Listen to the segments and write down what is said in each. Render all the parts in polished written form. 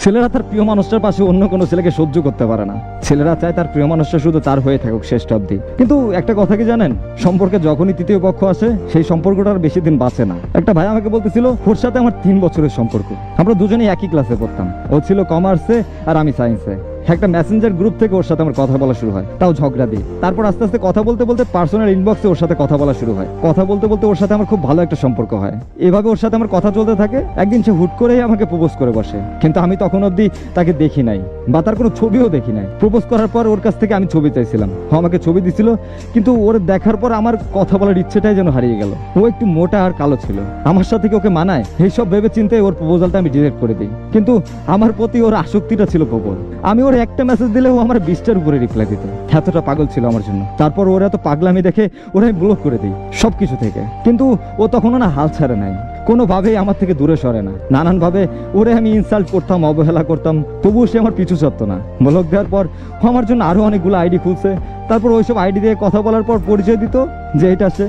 ছেলেরা তার প্রিয় মানুষটার পাশে অন্য কোনো ছেলেকে সহ্য করতে পারে না। ছেলেরা চায় তার প্রিয় মানুষটা শুধু তার হয়ে থাকুক শেষ অবধি। কিন্তু একটা কথা কি জানেন, সম্পর্কে যখনই তৃতীয় পক্ষ আসে সেই সম্পর্কটা আর বেশি দিন বাঁচে না। একটা ভাই আমাকে বলতেছিল ওর সাথে আমার 3 বছরের সম্পর্ক। আমরা দুজনেই একই ক্লাসে পড়তাম। ও ছিল কমার্সে আর আমি সায়েন্সে। একটা মেসেঞ্জার গ্রুপ থেকে ওর সাথে আমার কথা বলা শুরু হয়, তাও ঝগড়া দিয়ে। তারপর আস্তে আস্তে কথা বলতে বলতে পার্সোনাল ইনবক্সে ওর সাথে কথা বলা শুরু হয়। কথা বলতে বলতে ওর সাথে আমার খুব ভালো একটা সম্পর্ক হয়। এভাবে ওর সাথে আমার কথা চলতে থাকে। একদিন সে হুট করেই আমাকে প্রপোজ করে বসে, কিন্তু আমি তখন অবধি তাকে দেখি নাই বা তার কোনো ছবিও দেখি নাই। প্রপোজ করার পর ওর কাছ থেকে আমি ছবি চাইছিলাম, ও আমাকে ছবি দিছিল, কিন্তু ওর দেখার পর আমার কথা বলার ইচ্ছেটাই যেন হারিয়ে গেল। ও একটু মোটা আর কালো ছিল, আমার সাথে কি ওকে মানায় এইসব ভেবে চিন্তায় ওর প্রপোজালটা আমি ডিরেক্ট করে দিই। কিন্তু আমার প্রতি ওর আসক্তিটা ছিল প্রবল। আমি ওর একটা মেসেজ দিলে ও আমার 20টার উপরে রিপ্লাই দিত। এতটা পাগল ছিল আমার জন্য। তারপর ওর এত পাগলামি দেখে ওরা আমি ব্লক করে দিই সবকিছু থেকে। কিন্তু ও তখনও না হাল ছাড়ে নাই, কোনোভাবেই আমার থেকে দূরে সরে না। নানানভাবে ওরে আমি ইনসাল্ট করতাম, অবহেলা করতাম, তবুও সে আমার পিছু ছাড়তো না। ব্লক দেওয়ার পর ও আমার জন্য আরো অনেকগুলো আইডি খুলছে। তারপর ওইসব আইডি দিয়ে কথা বলার পর পরিচয় দিত যে এটা সে।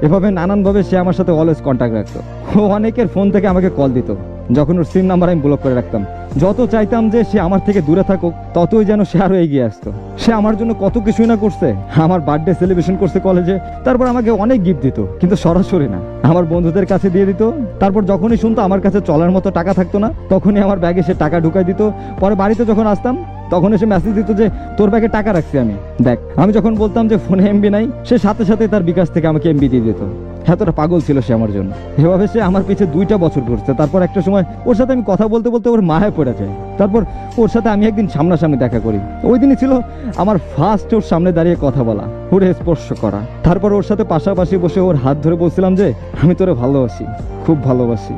এভাবে নানানভাবে সে আমার সাথে অলওয়েজ কন্ট্যাক্ট রাখতো। ও অনেকের ফোন থেকে আমাকে কল দিত, যখন ওর সিম নাম্বার আমি ব্লক করে রাখতাম। যত চাইতাম যে সে আমার থেকে দূরে থাকুক, ততই যেন সে আরো এগিয়ে আসতো। সে আমার জন্য কত কিছুই না করছে। আমার বার্থডে সেলিব্রেশন করছে কলেজে, তারপর আমাকে অনেক গিফট দিত, কিন্তু সরাসরি না, আমার বন্ধুদের কাছে দিয়ে দিত। তারপর যখনই শুনতো আমার কাছে চলার মতো টাকা থাকতো না, তখনই আমার ব্যাগে সে টাকা ঢুকাই দিত। পরে বাড়িতে যখন আসতাম তখন এসে মেসেজ দিত যে তোর ব্যাগে টাকা রাখছি আমি, দেখ। আমি যখন বলতাম যে ফোনে এমবি নাই, সে সাথে সাথে তার বিকাশ থেকে আমাকে এমবি দিয়ে দিত। এতটা পাগল ছিল সে আমার জন্য। এভাবে সে আমার পিছে 2টা বছর ঘুরছে। তারপর একটা সময় ওর সাথে আমি কথা বলতে বলতে ওর মায়ায় পড়ে যায়। তারপর ওর সাথে আমি একদিন সামনাসামনি দেখা করি। ওই দিনই ছিল আমার ফার্স্ট ওর সামনে দাঁড়িয়ে কথা বলা, ওরে স্পর্শ করা। তারপর ওর সাথে পাশাপাশি বসে ওর হাত ধরে বলছিলাম যে আমি তোরে ভালোবাসি, খুব ভালোবাসি,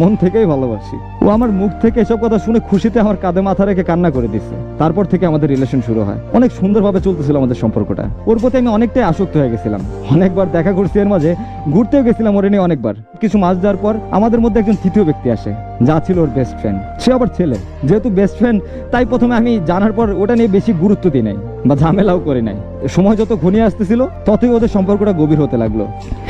মন থেকেই ভালোবাসি। ও আমার মুখ থেকে এসব কথা শুনে খুশিতে আমার কাঁধে মাথা রেখে কান্না করে দিচ্ছে। তারপর থেকে আমাদের রিলেশন শুরু হয়। অনেক সুন্দরভাবে চলতেছিল আমাদের সম্পর্কটা। ওর প্রতি আমি অনেকটাই আসক্ত হয়ে গেছিলাম। অনেকবার দেখা করছি, এর মাঝে ঘুরতেও গেছিলাম ওরে নিয়ে অনেকবার। কিছু মাস যাওয়ার পর আমাদের মধ্যে একজন তৃতীয় ব্যক্তি আসে, যা ছিল ওর বেস্ট ফ্রেন্ড। সে আবার ছেলে, যেহেতু বেস্ট ফ্রেন্ড, তাই প্রথমে আমি জানার পর ওটা নিয়ে বেশি গুরুত্ব দিই নাই বা ঝামেলাও করি নাই। সময় যত ঘনিয়ে আসতেছিল ততই ওদের সম্পর্কটা গভীর হতে লাগলো।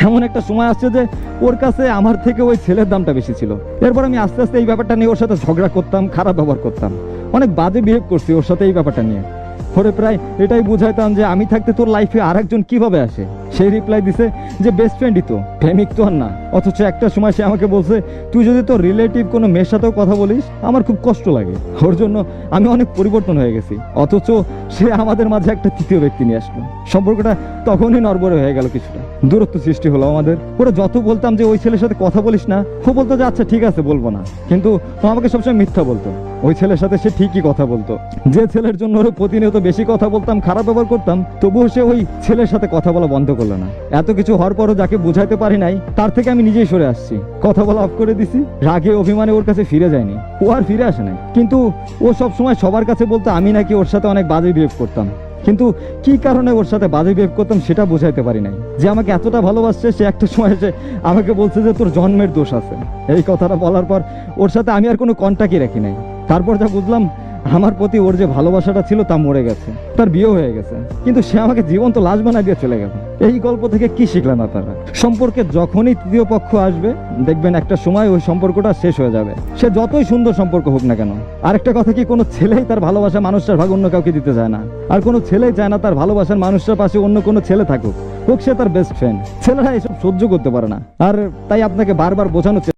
এমন একটা সময় আসছে যে ওর কাছে আমার থেকে ওই ছেলের দামটা বেশি ছিল। এরপর আমি আস্তে আস্তে এই ব্যাপারটা নিয়ে ওর সাথে ঝগড়া করতাম, খারাপ ব্যবহার করতাম, অনেক বাজে বিহেভ করছি ওর সাথে এই ব্যাপারটা নিয়ে। ওরে প্রায় এটাই বুঝাইতাম যে আমি থাকতে তোর লাইফে আর একজন কিভাবে আসে। সেই রিপ্লাই দিছে যে বেস্ট ফ্রেন্ডই তো, প্রেমিক তো আর না। অথচ একটা সময় সে আমাকে বলছে তুই যদি তোর রিলেটিভ কোনো মেয়ের সাথেও কথা বলিস আমার খুব কষ্ট লাগে। ওর জন্য আমি অনেক পরিবর্তন হয়ে গেছি। অথচ সে আমাদের মাঝে একটা তৃতীয় ব্যক্তি নিয়ে আসলো। সম্পর্কটা তখনই নড়বড়ে হয়ে গেল, কিছুটা দূরত্ব সৃষ্টি হলো আমাদের। ওরা যত বলতাম যে ওই ছেলের সাথে কথা বলিস না, ও বলতো যে আচ্ছা ঠিক আছে বলবো না, কিন্তু ও আমাকে সবসময় মিথ্যা বলতো। ওই ছেলের সাথে সে ঠিকই কথা বলতো। যে ছেলের জন্য ওরা প্রতিনিয়ত বেশি কথা বলতাম, খারাপ ব্যবহার করতাম, তবুও সে ওই ছেলের সাথে কথা বলা বন্ধ করলো না। এত কিছু হওয়ার পরও যাকে বুঝাইতে পারি নাই, তার থেকে আমি নিজেই সরে আসছি, কথা বলা অফ করে দিছি। রাগে অভিমানে ওর কাছে ফিরে যায়নি, ও আর ফিরে আসে নাই। কিন্তু ও সব সময় সবার কাছে বলতো আমি নাকি ওর সাথে অনেক বাজে বিহেভ করতাম, কিন্তু কি কারণে ওর সাথে বাজে বিহেভ করতাম সেটা বোঝাইতে পারি নাই। যে আমাকে এতটা ভালোবাসছে, সে একটা সময় এসে আমাকে বলছে যে তোর জন্মের দোষ আছে। এই কথাটা বলার পর ওর সাথে আমি আর কোনো কন্ট্যাক্টই রাখি নাই। তারপর যা বুঝলাম আমার প্রতি ওর যে ভালোবাসাটা ছিল তা মরে গেছে, তার বিয়ে হয়ে গেছে, কিন্তু সে আমাকে জীবন্ত লাশ বানায় দিয়ে চলে গেল। এই গল্প থেকে কি শিখলেন আপনারা? সম্পর্কে যখনই তৃতীয় পক্ষ আসবে দেখবেন একটা সময় ওই সম্পর্কটা শেষ হয়ে যাবে, সে যতই সুন্দর সম্পর্ক হোক না কেন। আরেকটা কথা কি, কোনো ছেলেই তার ভালোবাসা মানুষটার ভাগ অন্য কাউকে দিতে চায় না, আর কোনো ছেলেই চায় না তার ভালোবাসার মানুষটার পাশে অন্য কোনো ছেলে থাকুক, হোক সে তার বেস্ট ফ্রেন্ড। ছেলেরা এসব সহ্য করতে পারে না, আর তাই আপনাকে বারবার বোঝানো